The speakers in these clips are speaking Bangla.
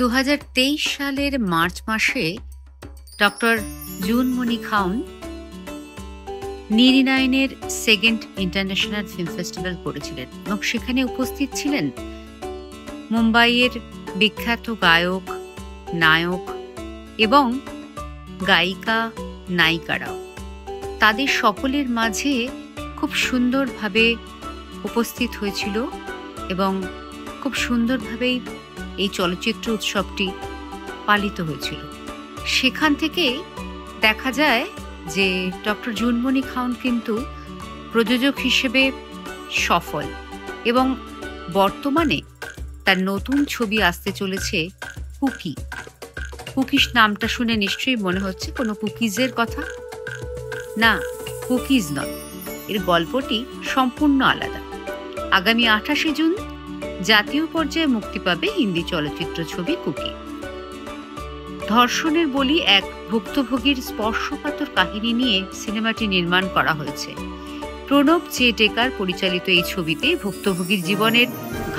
2023 সালের মার্চ মাসে ডক্টর জুনমণি খাউন 99-এর সেকেন্ড ইন্টারন্যাশনাল ফিল্ম ফেস্টিভ্যাল করেছিলেন এবং সেখানে উপস্থিত ছিলেন মুম্বাইয়ের বিখ্যাত গায়ক, নায়ক এবং গায়িকা, নায়িকারাও। তাদের সকলের মাঝে খুব সুন্দরভাবে উপস্থিত হয়েছিল এবং খুব সুন্দরভাবেই এই চলচ্চিত্র উৎসবটি পালিত হয়েছিল। সেখান থেকে দেখা যায় যে ডক্টর জুনমণি খাউন কিন্তু প্রযোজক হিসেবে সফল এবং বর্তমানে তার নতুন ছবি আসতে চলেছে কুকি। কুকিজ নামটা শুনে নিশ্চয়ই মনে হচ্ছে কোনো কুকিজের কথা। না, কুকিজ নয়, এর গল্পটি সম্পূর্ণ আলাদা। আগামী 28 জুন জাতীয় পর্যায়ে মুক্তি পাবে হিন্দি চলচ্চিত্র ছবি কুকি। ধর্ষণের বলি এক ভুক্তভোগীর স্পর্শকাতর কাহিনী নিয়ে সিনেমাটি নির্মাণ করা হয়েছে। প্রণব চেটেকার পরিচালিত এই ছবিতে ভুক্তভোগীর জীবনের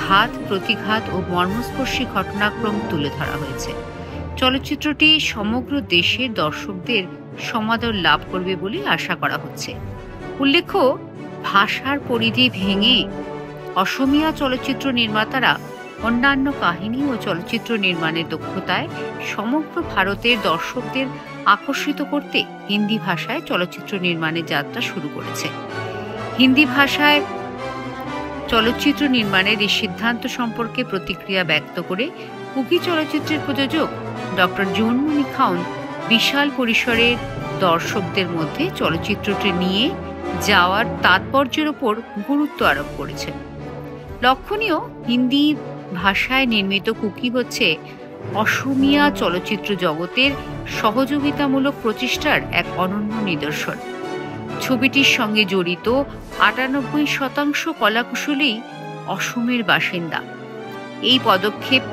ঘাত, প্রতিঘাত ও মর্মস্পর্শী ঘটনাক্রম তুলে ধরা হয়েছে। চলচ্চিত্রটি সমগ্র দেশের দর্শকদের সমাদর লাভ করবে বলে আশা করা হচ্ছে। উল্লেখ্য, ভাষার পরিধি ভেঙে অসমীয়া চলচ্চিত্র নির্মাতারা অন্যান্য কাহিনী ও চলচ্চিত্র নির্মাণের দক্ষতায় সমগ্র ভারতের দর্শকদের আকর্ষিত করতে হিন্দি ভাষায় চলচ্চিত্র নির্মাণের যাত্রা শুরু করেছে। হিন্দি ভাষায় চলচ্চিত্র নির্মাণের এই সিদ্ধান্ত সম্পর্কে প্রতিক্রিয়া ব্যক্ত করে কুকি চলচ্চিত্রের প্রযোজক ডক্টর জুনমণি খাউন বিশাল পরিসরের দর্শকদের মধ্যে চলচ্চিত্রটি নিয়ে যাওয়ার তাৎপর্যের উপর গুরুত্ব আরোপ করেছেন। লক্ষণীয়, হিন্দি ভাষায় নির্মিত কুকি হচ্ছে অসমীয়া চলচ্চিত্র জগতের সহযোগিতামূলক প্রচেষ্টার এক অনন্য নিদর্শন। ছবিটির সঙ্গে জড়িত 98% কলাকুশলী অসমের বাসিন্দা। এই পদক্ষেপ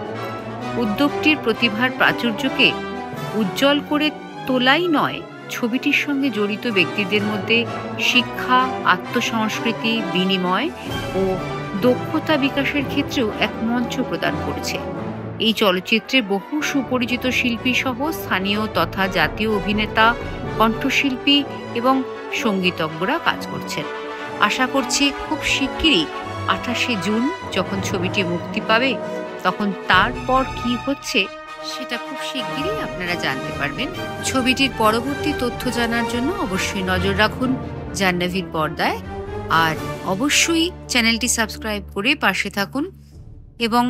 উদ্যোগটির প্রতিভার প্রাচুর্যকে উজ্জ্বল করে তোলাই নয়, ছবিটির সঙ্গে জড়িত ব্যক্তিদের মধ্যে শিক্ষা, আত্মসংস্কৃতি, বিনিময় ও দক্ষতা বিকাশের ক্ষেত্রেও এক মঞ্চ প্রদান করেছে। এই চলচ্চিত্রে বহু সুপরিচিত শিল্পী সহ স্থানীয় তথা জাতীয় অভিনেতা, কণ্ঠশিল্পী এবং সঙ্গীতজ্ঞরা কাজ করছেন। আশা করছি খুব শিগগিরই 28 জুন যখন ছবিটি মুক্তি পাবে তখন তারপর কি হচ্ছে সেটা খুব শিগগিরই আপনারা জানতে পারবেন। ছবিটির পরবর্তী তথ্য জানার জন্য অবশ্যই নজর রাখুন জাহ্নবীর পর্দায়, আর অবশ্যই চ্যানেলটি সাবস্ক্রাইব করে পাশে থাকুন এবং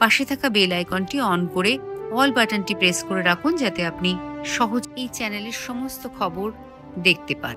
পাশে থাকা বেল আইকনটি অন করে অল বাটনটি প্রেস করে রাখুন যাতে আপনি সহজ এই চ্যানেলের সমস্ত খবর দেখতে পান।